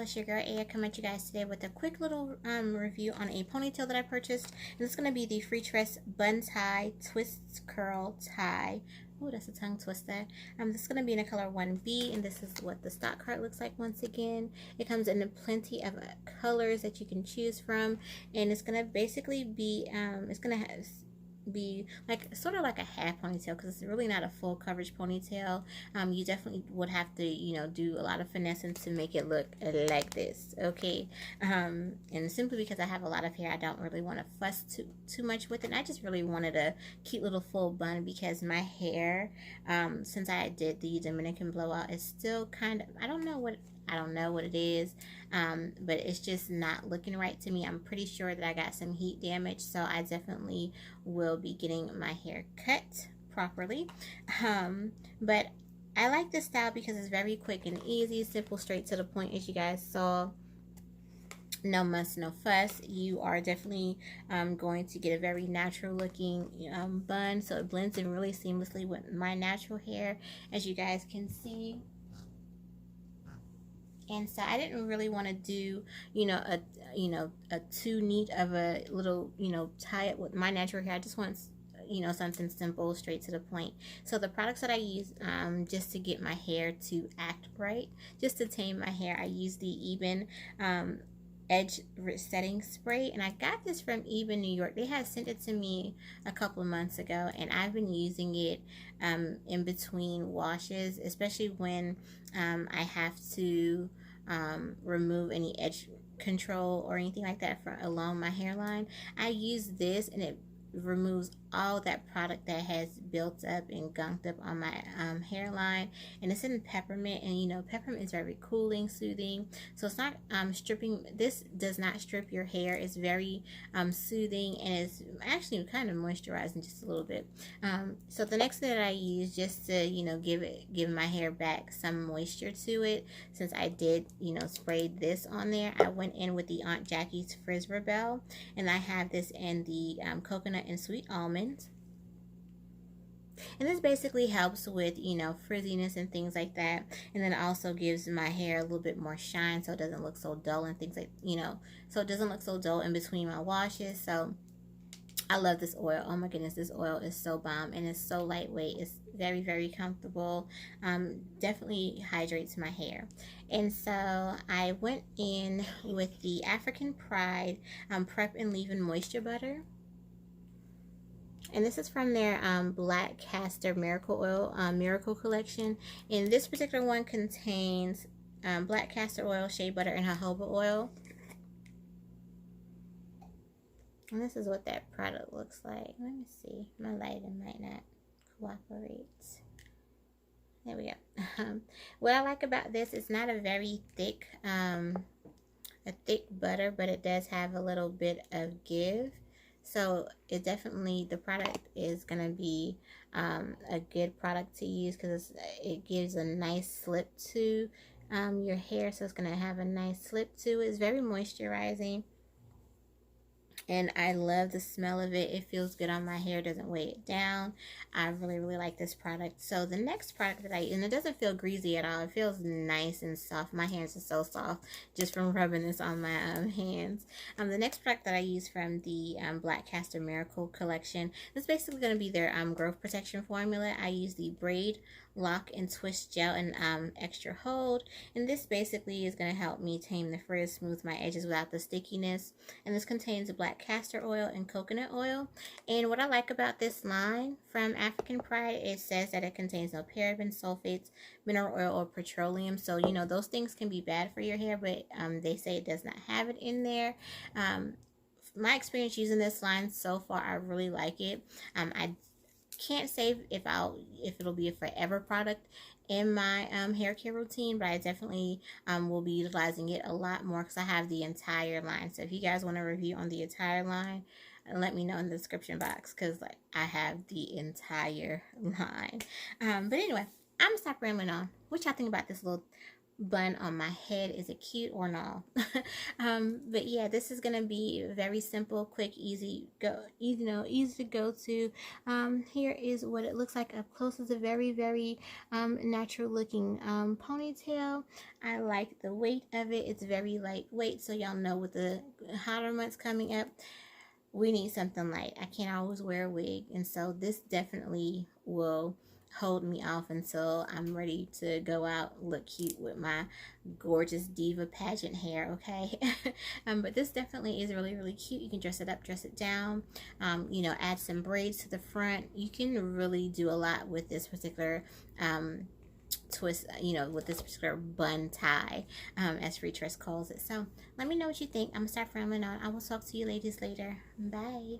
It's your girl A. Coming at you guys today with a quick little review on a ponytail that I purchased. And this is going to be the Freetress Buntie Twist Curl Tie. Oh, that's a tongue twister. This is going to be in a color 1B, and this is what the stock card looks like once again. It comes in plenty of colors that you can choose from, and it's going to basically be, it's going to be like sort of like a half ponytail, because it's really not a full coverage ponytail. You definitely would have to, you know, do a lot of finessing to make it look like this, okay? And simply because I have a lot of hair, I don't really want to fuss too much with it. And I just really wanted a cute little full bun, because my hair, since I did the Dominican blowout, is still kind of, I don't know what it is, but it's just not looking right to me. I'm pretty sure that I got some heat damage, so I definitely will be getting my hair cut properly. But I like this style because it's very quick and easy, simple, straight to the point, as you guys saw. No muss, no fuss. You are definitely going to get a very natural looking bun, so it blends in really seamlessly with my natural hair, as you guys can see. And so I didn't really want to do, a too neat of a little, tie it with my natural hair. I just want, something simple, straight to the point. So the products that I use, just to get my hair to act right, just to tame my hair, I use the Eben edge setting spray, and I got this from Eben, New York. They had sent it to me a couple of months ago, and I've been using it in between washes, especially when I have to remove any edge control or anything like that along my hairline. I use this, and it removes all that product that has built up and gunked up on my hairline. And it's in peppermint, and peppermint is very cooling, soothing, so it's not stripping. This does not strip your hair. It's very soothing, and it's actually kind of moisturizing just a little bit. So the next thing that I use, just to give my hair back some moisture to it, since I did spray this on there, I went in with the Aunt Jackie's Frizz Rebel, and I have this in the coconut and sweet almond. And this basically helps with frizziness and things like that, and then also gives my hair a little bit more shine, so it doesn't look so dull and things like so it doesn't look so dull in between my washes. So I love this oil. Oh my goodness, this oil is so bomb, and it's so lightweight. It's very, very comfortable. Definitely hydrates my hair. And so I went in with the African Pride Prep and Leave-In Moisture Butter. And this is from their Black Castor Miracle Oil Miracle Collection. And this particular one contains black castor oil, shea butter, and jojoba oil. And this is what that product looks like. Let me see. My lighting might not cooperate. There we go. What I like about this, it's not a very thick, butter, but it does have a little bit of give. So it definitely, the product is going to be a good product to use, because it gives a nice slip to your hair. So it's going to have a nice slip to it. It's very moisturizing, and I love the smell of it. It feels good on my hair, doesn't weigh it down. I really, really like this product. So the next product that I use, and it doesn't feel greasy at all. It feels nice and soft. My hands are so soft just from rubbing this on my hands. The next product that I use from the Black Castor Miracle Collection, this is basically going to be their growth protection formula. I use the Braid, Lock, and Twist Gel and Extra Hold, and this basically is going to help me tame the frizz, smooth my edges without the stickiness. And this contains black castor oil and coconut oil. And what I like about this line from African Pride, it says that it contains no parabens, sulfates, mineral oil, or petroleum. So those things can be bad for your hair, but they say it does not have it in there. My experience using this line so far, I really like it. I can't say if it'll be a forever product in my hair care routine, but I definitely will be utilizing it a lot more, because I have the entire line. So if you guys want a review on the entire line, let me know in the description box, because I have the entire line. But anyway, I'm gonna stop rambling on. What y'all think about this little bun on my head? Is it cute or no? But yeah, this is gonna be very simple, quick, easy to go to. Here is what it looks like up close. It's a very, very natural looking ponytail. I like the weight of it. It's very lightweight, so y'all know with the hotter months coming up, we need something light. I can't always wear a wig, and so this definitely will hold me off until I'm ready to go out, look cute with my gorgeous diva pageant hair, okay? But this definitely is really, really cute. You can dress it up, dress it down, add some braids to the front. You can really do a lot with this particular twist, with this particular bun tie, as Freetress calls it. So let me know what you think. I'm gonna start rambling on. I will talk to you ladies later. Bye.